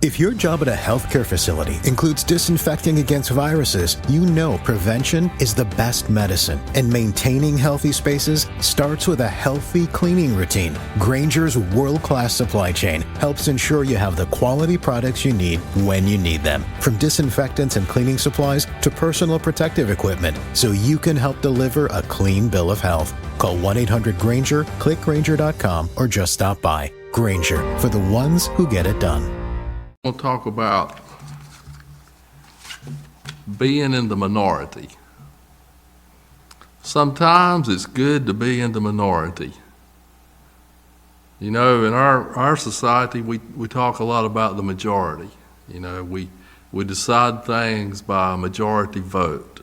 If your job at a healthcare facility includes disinfecting against viruses, you know prevention is the best medicine, and maintaining healthy spaces starts with a healthy cleaning routine. Grainger's world-class supply chain helps ensure you have the quality products you need when you need them, from disinfectants and cleaning supplies to personal protective equipment, so you can help deliver a clean bill of health. Call 1-800-GRAINGER, click Grainger.com, or just stop by. Grainger, for the ones who get it done. We'll talk about being in the minority. Sometimes it's good to be in the minority. You know, in our society, we talk a lot about the majority. You know, we decide things by a majority vote.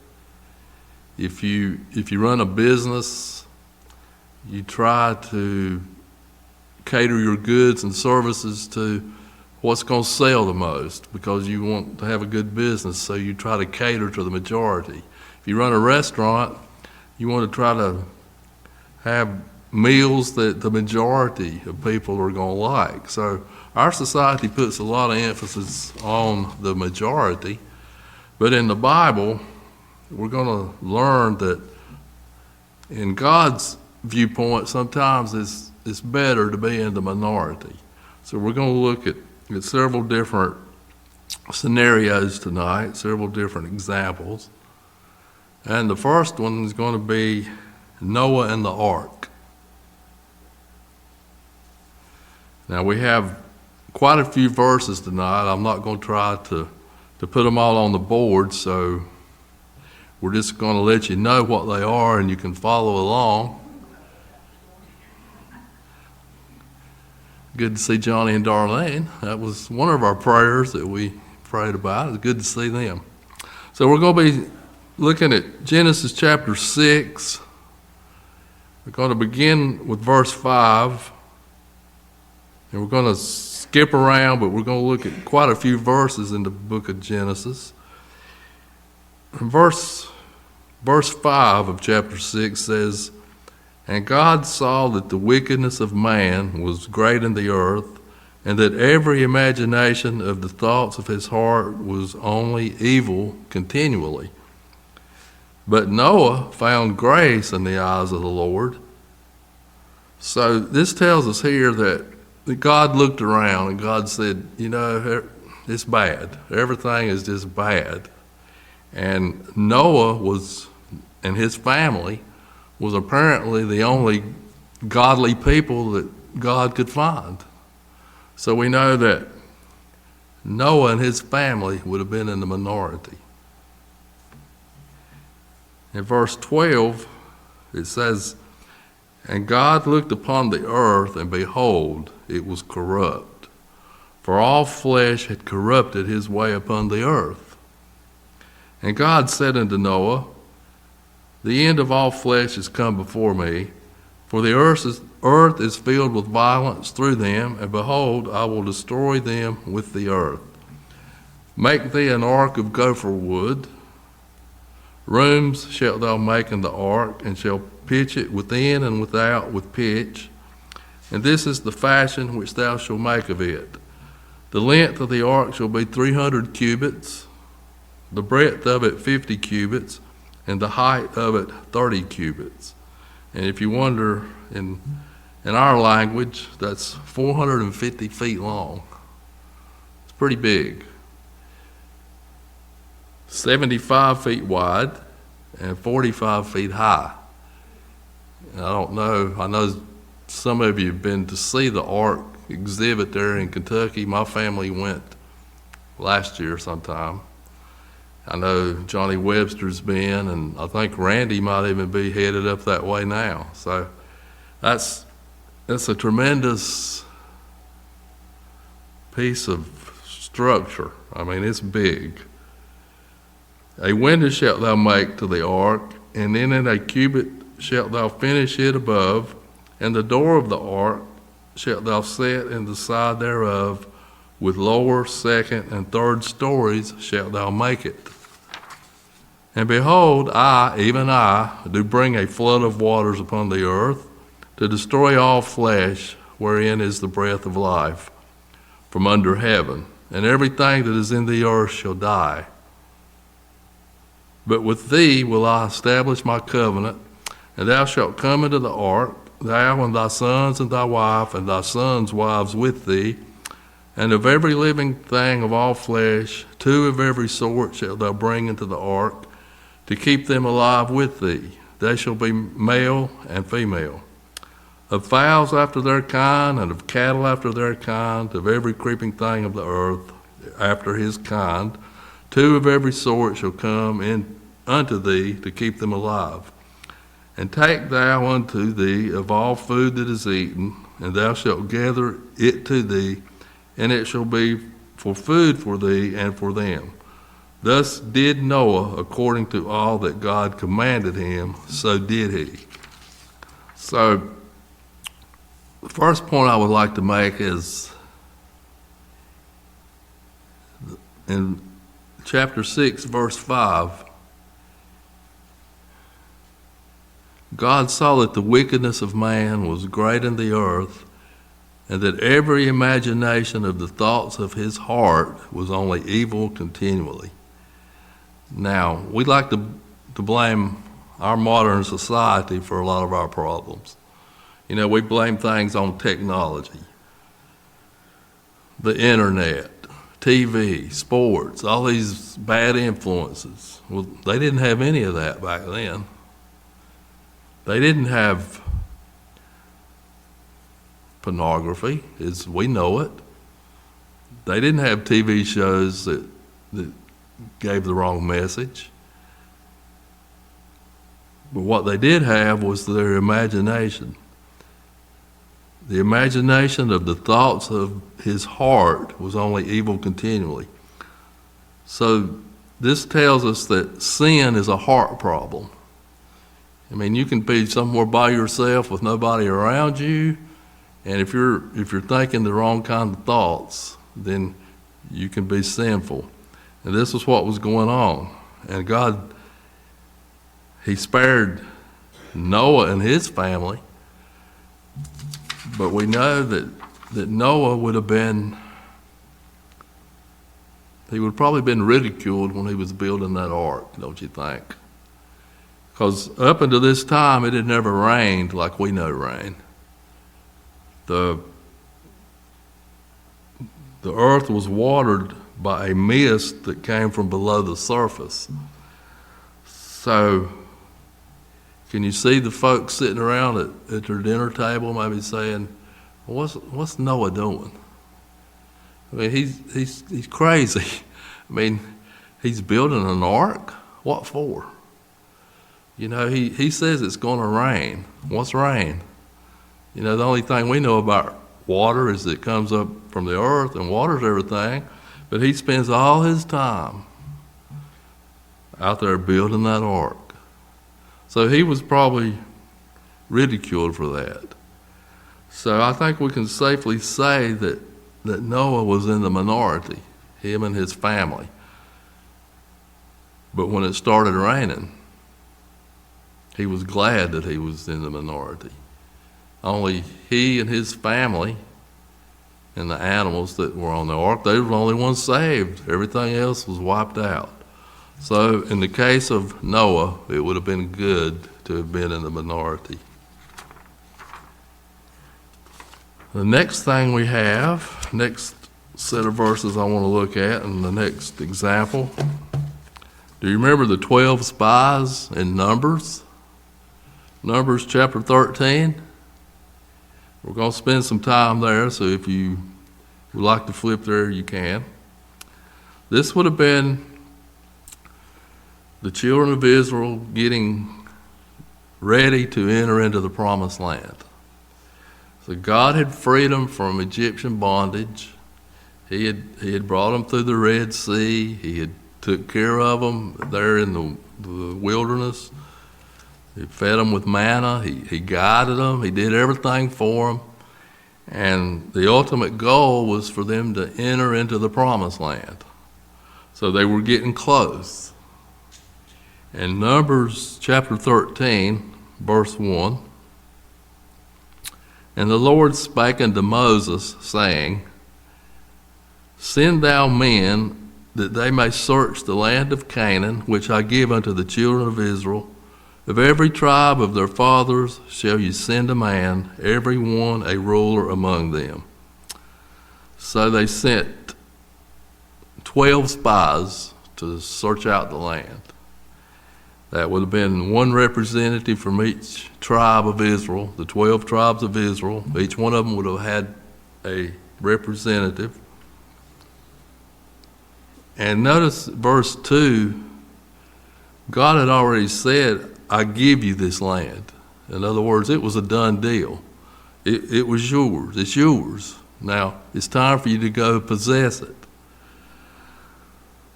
If you run a business, you try to cater your goods and services to what's going to sell the most, because you want to have a good business, so you try to cater to the majority. If you run a restaurant, you want to try to have meals that the majority of people are going to like. So our society puts a lot of emphasis on the majority, but in the Bible, we're going to learn that in God's viewpoint, sometimes it's better to be in the minority. So we're going to look at several different scenarios tonight, several different examples. And the first one is going to be Noah and the ark. Now we have quite a few verses tonight. I'm not going to try to put them all on the board, so we're just going to let you know what they are and you can follow along. Good to see Johnny and Darlene. That was one of our prayers that we prayed about. It's good to see them. So we're going to be looking at Genesis chapter 6. We're going to begin with verse 5. And we're going to skip around, but we're going to look at quite a few verses in the book of Genesis. And verse 5 of chapter 6 says, "And God saw that the wickedness of man was great in the earth, and that every imagination of the thoughts of his heart was only evil continually. But Noah found grace in the eyes of the Lord." So this tells us here that God looked around and God said, you know, it's bad. Everything is just bad. And Noah and his family was apparently the only godly people that God could find. So we know that Noah and his family would have been in the minority. In verse 12, it says, "And God looked upon the earth, and behold, it was corrupt, for all flesh had corrupted his way upon the earth. And God said unto Noah, The end of all flesh is come before me, for the earth is filled with violence through them, and behold, I will destroy them with the earth. Make thee an ark of gopher wood. Rooms shalt thou make in the ark, and shalt pitch it within and without with pitch. And this is the fashion which thou shalt make of it. The length of the ark shall be 300 cubits, the breadth of it 50 cubits, and the height of it 30 cubits. And if you wonder, in our language, that's 450 feet long. It's pretty big. 75 feet wide and 45 feet high. And I know some of you have been to see the Ark exhibit there in Kentucky. My family went last year sometime. I know Johnny Webster's been, and I think Randy might even be headed up that way now. So that's a tremendous piece of structure. I mean, it's big. A window shalt thou make to the ark, and in it a cubit shalt thou finish it above, and the door of the ark shalt thou set in the side thereof, with lower, second, and third stories shalt thou make it. And behold, I, even I, do bring a flood of waters upon the earth, to destroy all flesh, wherein is the breath of life, from under heaven. and everything that is in the earth shall die. But with thee will I establish my covenant, and thou shalt come into the ark, thou and thy sons and thy wife, and thy sons' wives with thee, and of every living thing of all flesh, 2 of every sort shalt thou bring into the ark, to keep them alive with thee. They shall be male and female. Of fowls after their kind, and of cattle after their kind, of every creeping thing of the earth after his kind, 2 of every sort shall come in unto thee to keep them alive. And take thou unto thee of all food that is eaten, and thou shalt gather it to thee, and it shall be for food for thee and for them. Thus did Noah according to all that God commanded him, so did he. So, the first point I would like to make is in chapter 6, verse 5, God saw that the wickedness of man was great in the earth, and that every imagination of the thoughts of his heart was only evil continually. Now, we like to blame our modern society for a lot of our problems. You know, we blame things on technology, the internet, TV, sports, all these bad influences. Well, they didn't have any of that back then. They didn't have pornography as we know it. They didn't have TV shows that gave the wrong message. But what they did have was their imagination. The imagination of the thoughts of his heart was only evil continually. So this tells us that sin is a heart problem. I mean, you can be somewhere by yourself with nobody around you, and if you're thinking the wrong kind of thoughts, then you can be sinful. And this is what was going on. And God, he spared Noah and his family, but we know that Noah would have probably been ridiculed when he was building that ark, don't you think? Because up until this time, it had never rained like we know rain. The earth was watered by a mist that came from below the surface. So, can you see the folks sitting around at their dinner table maybe saying, what's Noah doing? I mean, he's crazy. I mean, he's building an ark? What for? You know, he says it's going to rain. What's rain? You know, the only thing we know about water is that it comes up from the earth and waters everything, but he spends all his time out there building that ark. So he was probably ridiculed for that. So I think we can safely say that Noah was in the minority, him and his family. But when it started raining, he was glad that he was in the minority. Only he and his family and the animals that were on the ark, they were the only ones saved. Everything else was wiped out. So in the case of Noah, it would have been good to have been in the minority. The next thing we have, next set of verses I want to look at, and the next example. Do you remember the 12 spies in Numbers? Numbers chapter 13. We're going to spend some time there, so if you would like to flip there, you can. This would have been the children of Israel getting ready to enter into the promised land. So God had freed them from Egyptian bondage. He had brought them through the Red Sea. He had took care of them there in the wilderness. He fed them with manna. He guided them. He did everything for them. And the ultimate goal was for them to enter into the promised land. So they were getting close. In Numbers chapter 13, verse 1, "And the Lord spake unto Moses, saying, Send thou men, that they may search the land of Canaan, which I give unto the children of Israel. Of every tribe of their fathers shall you send a man, every one a ruler among them. So they sent 12 spies to search out the land. That would have been one representative from each tribe of Israel, the 12 tribes of Israel. Each one of them would have had a representative. And notice verse 2, God had already said, I give you this land. In other words, it was a done deal. It was yours. It's yours. Now, it's time for you to go possess it.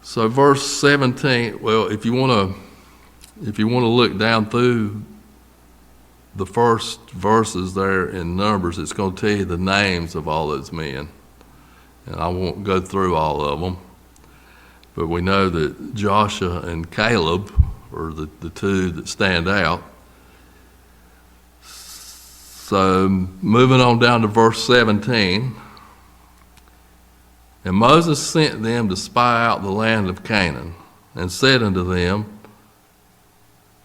So verse 17, well, if you want to look down through the first verses there in Numbers, it's going to tell you the names of all those men. And I won't go through all of them. But we know that Joshua and Caleb are the two that stand out. So moving on down to verse 17. And Moses sent them to spy out the land of Canaan, and said unto them,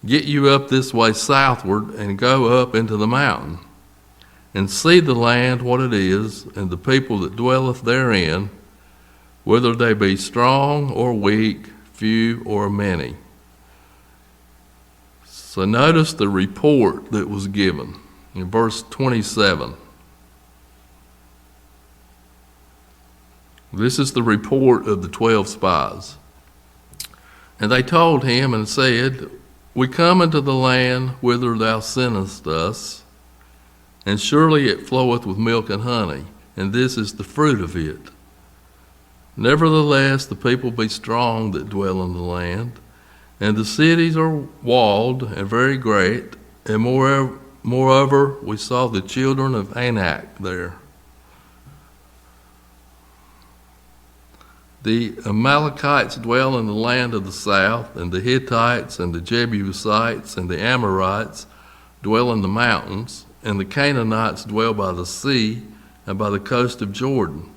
Get you up this way southward, and go up into the mountain, and see the land what it is, and the people that dwelleth therein, whether they be strong or weak, few or many. So notice the report that was given in verse 27. This is the report of the 12 spies. And they told him and said, We come into the land whither thou sentest us, and surely it floweth with milk and honey, and this is the fruit of it. Nevertheless, the people be strong that dwell in the land, and the cities are walled and very great, and moreover we saw the children of Anak there. The Amalekites dwell in the land of the south, and the Hittites and the Jebusites and the Amorites dwell in the mountains, and the Canaanites dwell by the sea and by the coast of Jordan.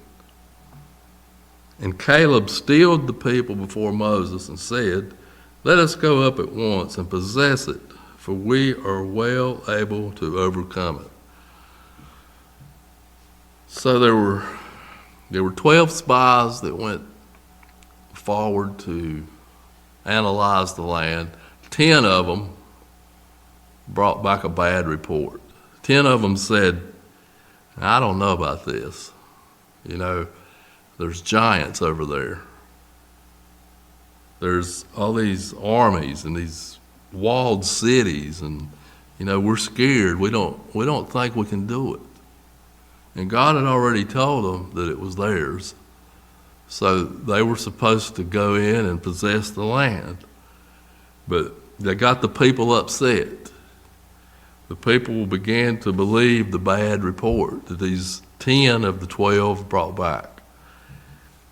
And Caleb stilled the people before Moses and said, Let us go up at once and possess it, for we are well able to overcome it. So there were 12 spies that went forward to analyze the land. 10 of them brought back a bad report. 10 of them said, I don't know about this. There's giants over there. There's all these armies and these walled cities, and we're scared. We don't think we can do it. And God had already told them that it was theirs. So they were supposed to go in and possess the land. But they got the people upset. The people began to believe the bad report that these 10 of the 12 brought back.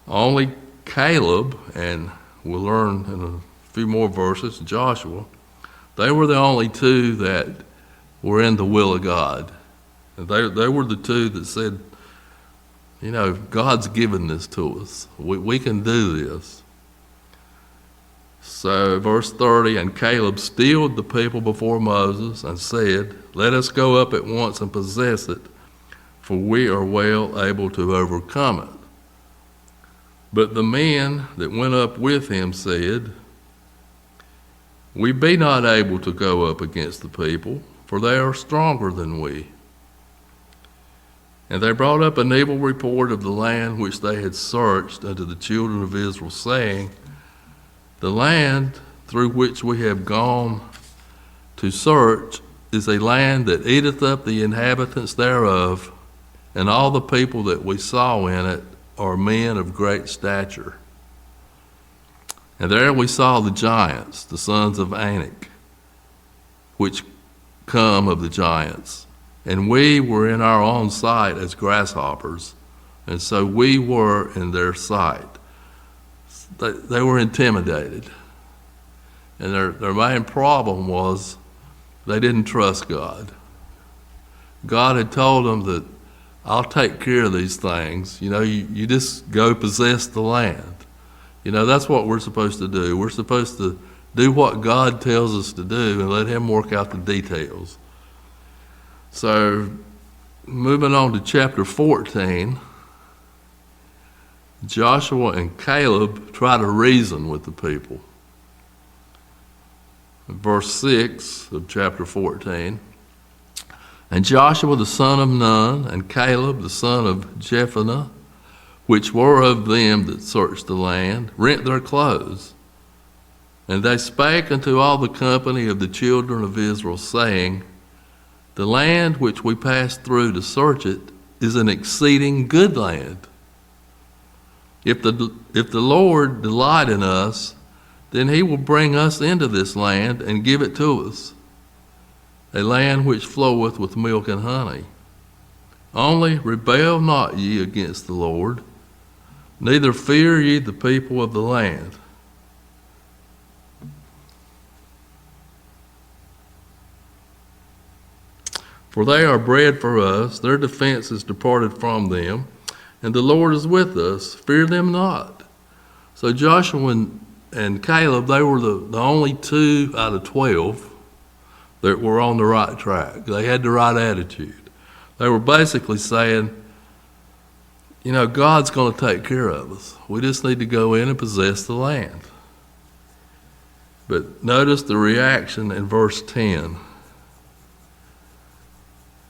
Only Caleb, and we'll learn in a few more verses, Joshua, they were the only two that were in the will of God. And they were the two that said, God's given this to us. We can do this. So verse 30, and Caleb stilled the people before Moses and said, Let us go up at once and possess it, for we are well able to overcome it. But the men that went up with him said, We be not able to go up against the people, for they are stronger than we. And they brought up an evil report of the land which they had searched unto the children of Israel, saying, The land through which we have gone to search is a land that eateth up the inhabitants thereof, and all the people that we saw in it are men of great stature. And there we saw the giants, the sons of Anak, which come of the giants. And we were in our own sight as grasshoppers, and so we were in their sight. They were intimidated. And their main problem was they didn't trust God. God had told them that I'll take care of these things. You just go possess the land. That's what we're supposed to do. We're supposed to do what God tells us to do and let him work out the details. So, moving on to chapter 14, Joshua and Caleb try to reason with the people. Verse 6 of chapter 14, and Joshua the son of Nun, and Caleb the son of Jephunneh, which were of them that searched the land, rent their clothes. And they spake unto all the company of the children of Israel, saying, the land which we passed through to search it is an exceeding good land. If the Lord delight in us, then he will bring us into this land and give it to us, a land which floweth with milk and honey. Only rebel not ye against the Lord, neither fear ye the people of the land. For they are bread for us, their defense is departed from them, and the Lord is with us, fear them not. So Joshua and Caleb, they were the only 2 out of 12 that were on the right track. They had the right attitude. They were basically saying, God's going to take care of us. We just need to go in and possess the land. But notice the reaction in verse 10.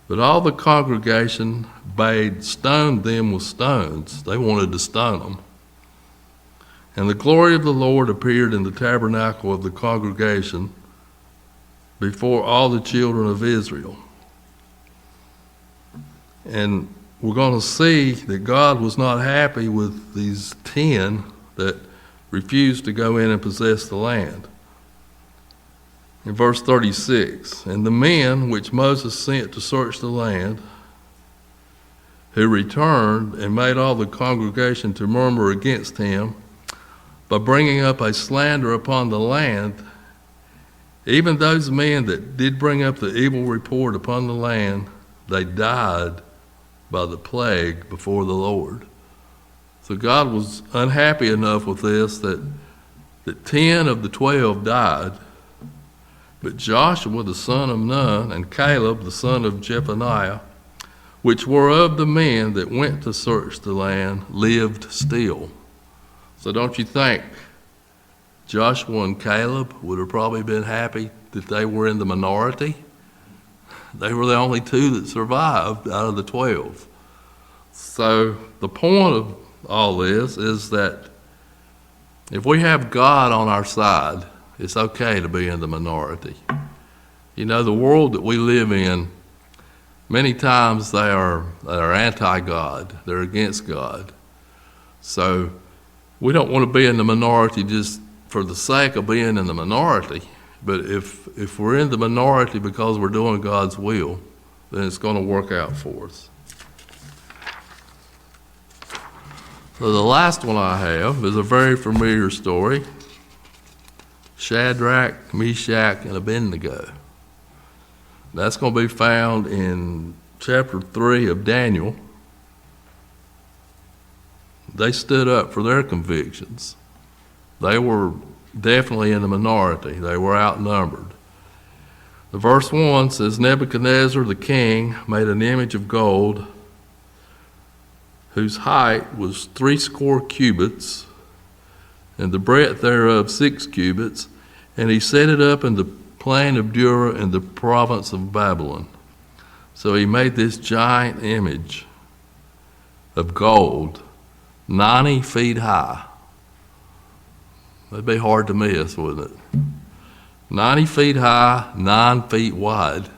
But all the congregation bade stone them with stones. They wanted to stone them. And the glory of the Lord appeared in the tabernacle of the congregation before all the children of Israel. And we're going to see that God was not happy with these 10 that refused to go in and possess the land. In verse 36, and the men which Moses sent to search the land, who returned and made all the congregation to murmur against him, by bringing up a slander upon the land, even those men that did bring up the evil report upon the land, they died by the plague before the Lord. So God was unhappy enough with this that 10 of the 12 died. But Joshua the son of Nun and Caleb the son of Jephunneh, which were of the men that went to search the land, lived still. So don't you think Joshua and Caleb would have probably been happy that they were in the minority? They were the only 2 that survived out of the 12. So the point of all this is that if we have God on our side, it's okay to be in the minority. The world that we live in, many times they are anti-God. They're against God. So we don't want to be in the minority just for the sake of being in the minority. But if we're in the minority because we're doing God's will, then it's going to work out for us. So the last one I have is a very familiar story. Shadrach, Meshach, and Abednego. That's going to be found in chapter 3 of Daniel. They stood up for their convictions. They were definitely in the minority. They were outnumbered. The verse 1 says, Nebuchadnezzar the king made an image of gold whose height was 80 cubits, and the breadth thereof 6 cubits, and he set it up in the plain of Dura in the province of Babylon. So he made this giant image of gold, 90 feet high. That'd be hard to miss, wouldn't it? 90 feet high, 9 feet wide.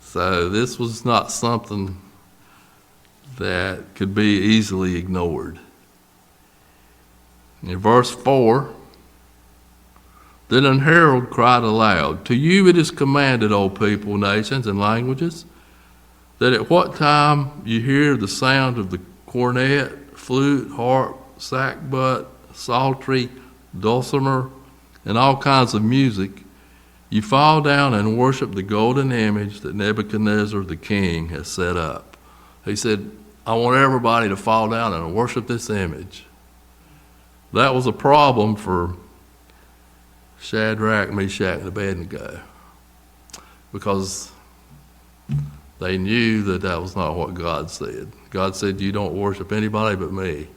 So this was not something that could be easily ignored. In verse 4, then an herald cried aloud, to you it is commanded, O people, nations, and languages, that at what time you hear the sound of the cornet, flute, harp, sackbut, psaltery, dulcimer, and all kinds of music, you fall down and worship the golden image that Nebuchadnezzar the king has set up. He said, I want everybody to fall down and worship this image. That was a problem for Shadrach, Meshach, and Abednego, because they knew that that was not what God said. God said, you don't worship anybody but me.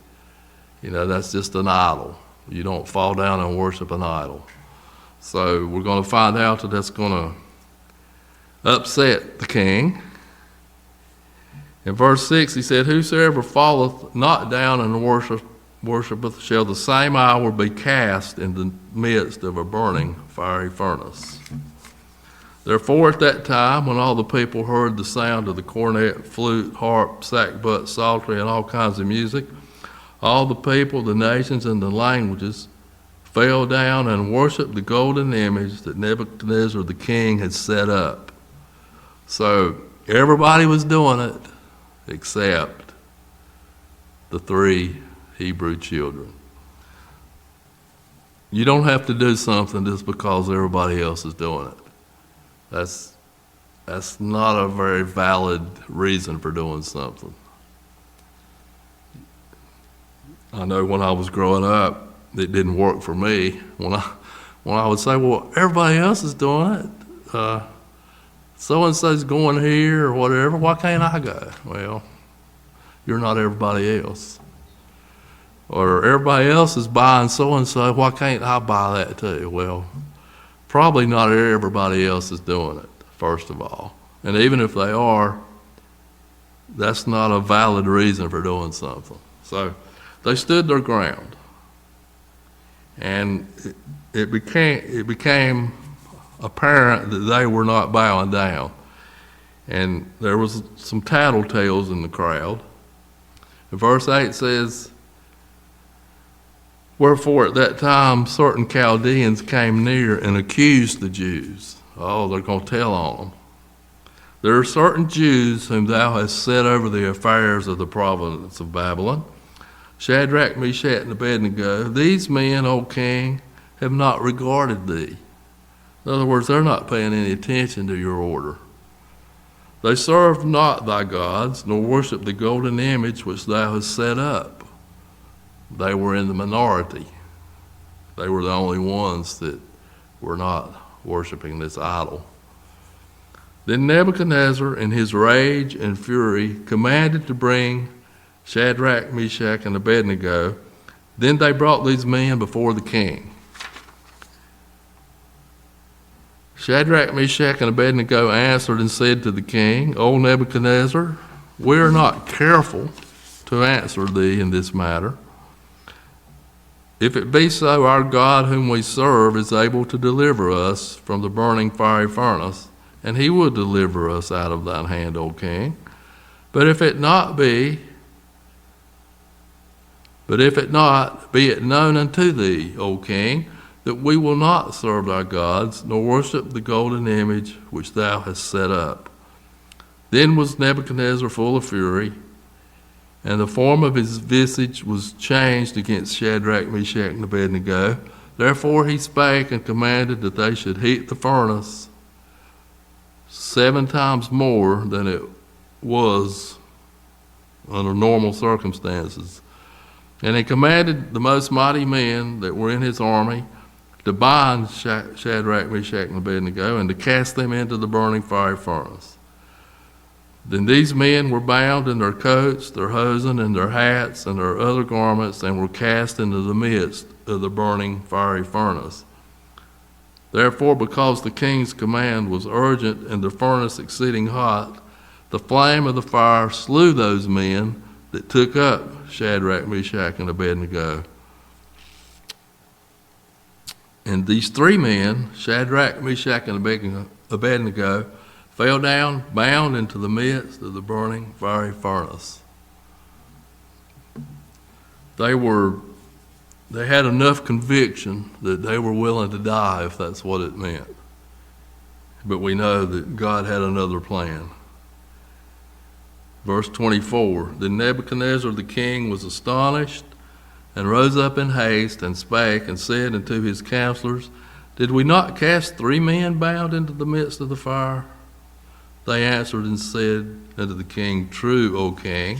That's just an idol. You don't fall down and worship an idol. So we're going to find out that that's going to upset the king. In verse 6, he said, whosoever falleth not down and worshipeth shall the same hour be cast in the midst of a burning fiery furnace. Therefore at that time, when all the people heard the sound of the cornet, flute, harp, sackbut, psaltery, and all kinds of music, all the people, the nations, and the languages fell down and worshipped the golden image that Nebuchadnezzar the king had set up. So everybody was doing it except the 3 Hebrew children. You don't have to do something just because everybody else is doing it. That's not a very valid reason for doing something. I know when I was growing up, it didn't work for me. When I would say, well, everybody else is doing it. So-and-so's going here or whatever. Why can't I go? Well, you're not everybody else. Or everybody else is buying so-and-so. Why can't I buy that too? Well, probably not everybody else is doing it, first of all. And even if they are, that's not a valid reason for doing something. So they stood their ground. And it became apparent that they were not bowing down. And there was some tattletales in the crowd. And verse 8 says, wherefore at that time certain Chaldeans came near and accused the Jews. Oh, they're going to tell on them. There are certain Jews whom thou hast set over the affairs of the province of Babylon, Shadrach, Meshach, and Abednego. These men, O king, have not regarded thee. In other words, they're not paying any attention to your order. They served not thy gods, nor worshiped the golden image which thou hast set up. They were in the minority. They were the only ones that were not worshiping this idol. Then Nebuchadnezzar, in his rage and fury, commanded to bring Shadrach, Meshach, and Abednego. Then they brought these men before the king. Shadrach, Meshach, and Abednego answered and said to the king, O Nebuchadnezzar, we are not careful to answer thee in this matter. If it be so, our God whom we serve is able to deliver us from the burning fiery furnace, and he will deliver us out of thine hand, O king. But if it not, be it known unto thee, O king, that we will not serve thy gods, nor worship the golden image which thou hast set up. Then was Nebuchadnezzar full of fury, and the form of his visage was changed against Shadrach, Meshach, and Abednego. Therefore he spake and commanded that they should heat the furnace 7 times more than it was under normal circumstances. And he commanded the most mighty men that were in his army to bind Shadrach, Meshach, and Abednego, and to cast them into the burning fiery furnace. Then these men were bound in their coats, their hosen, and their hats, and their other garments, and were cast into the midst of the burning fiery furnace. Therefore, because the king's command was urgent and the furnace exceeding hot, the flame of the fire slew those men that took up Shadrach, Meshach, and Abednego. And these 3 men, Shadrach, Meshach, and Abednego, fell down, bound into the midst of the burning fiery furnace. They had enough conviction that they were willing to die if that's what it meant. But we know that God had another plan. Verse 24, Then Nebuchadnezzar the king was astonished, and rose up in haste, and spake, and said unto his counselors, Did we not cast 3 men bound into the midst of the fire? They answered and said unto the king, True, O king.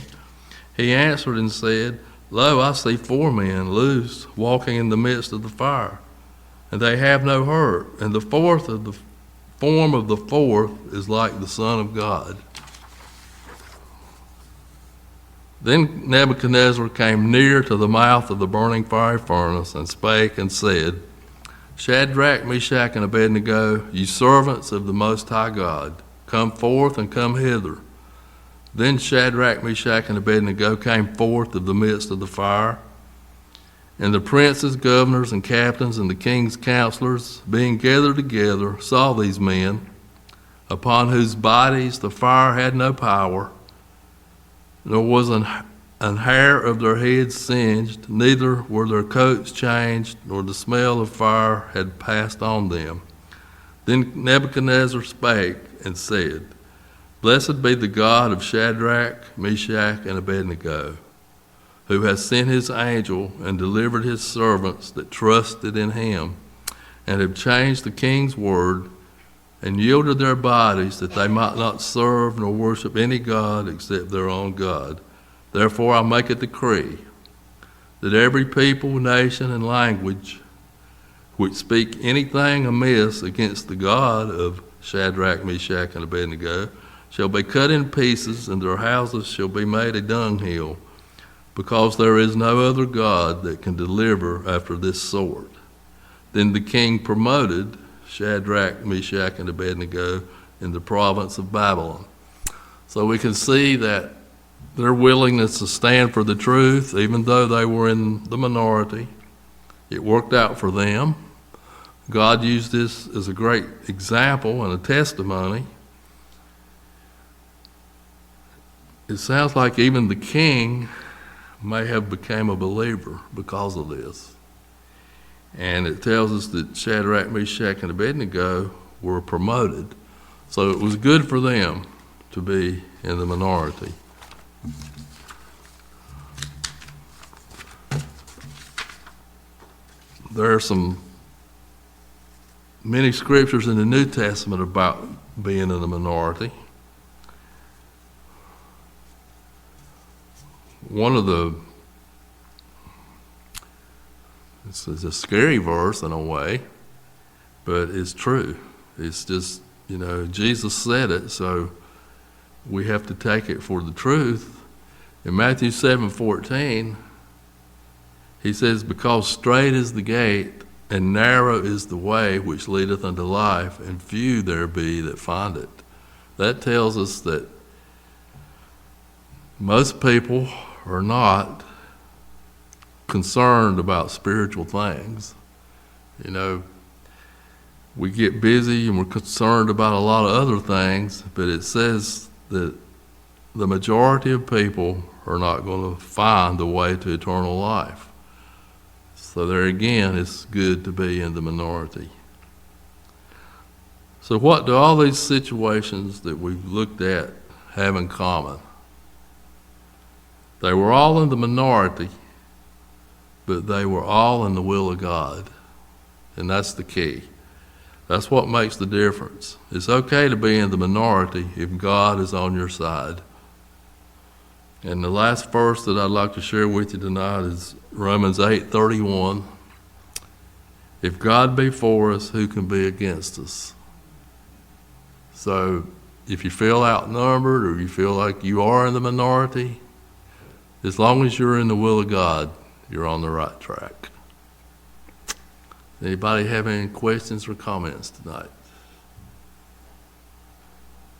He answered and said, Lo, I see 4 men loose, walking in the midst of the fire, and they have no hurt, and the fourth of the form of the fourth is like the Son of God. Then Nebuchadnezzar came near to the mouth of the burning fiery furnace, and spake and said, Shadrach, Meshach, and Abednego, ye servants of the Most High God, come forth and come hither. Then Shadrach, Meshach, and Abednego came forth of the midst of the fire. And the princes, governors, and captains, and the king's counselors, being gathered together, saw these men, upon whose bodies the fire had no power, nor was an hair of their heads singed, neither were their coats changed, nor the smell of fire had passed on them. Then Nebuchadnezzar spake and said, Blessed be the God of Shadrach, Meshach, and Abednego, who has sent his angel and delivered his servants that trusted in him, and have changed the king's word, and yielded their bodies that they might not serve nor worship any god except their own God. Therefore I make a decree that every people, nation, and language which speak anything amiss against the God of Shadrach, Meshach, and Abednego shall be cut in pieces, and their houses shall be made a dunghill, because there is no other God that can deliver after this sort. Then the king promoted Shadrach, Meshach, and Abednego in the province of Babylon. So we can see that their willingness to stand for the truth, even though they were in the minority, it worked out for them. God used this as a great example and a testimony. It sounds like even the king may have become a believer because of this. And it tells us that Shadrach, Meshach, and Abednego were promoted. So it was good for them to be in the minority. There are many scriptures in the New Testament about being in the minority. This is a scary verse in a way, but it's true. It's just, Jesus said it, so we have to take it for the truth. In Matthew 7:14, he says, Because straight is the gate, and narrow is the way which leadeth unto life, and few there be that find it. That tells us that most people are not concerned about spiritual things. We get busy and we're concerned about a lot of other things, but it says that the majority of people are not going to find the way to eternal life. So there again, it's good to be in the minority. So what do all these situations that we've looked at have in common? They were all in the minority, but they were all in the will of God. And that's the key. That's what makes the difference. It's okay to be in the minority if God is on your side. And the last verse that I'd like to share with you tonight is Romans 8:31. If God be for us, who can be against us? So if you feel outnumbered or you feel like you are in the minority, as long as you're in the will of God, you're on the right track. Anybody have any questions or comments tonight?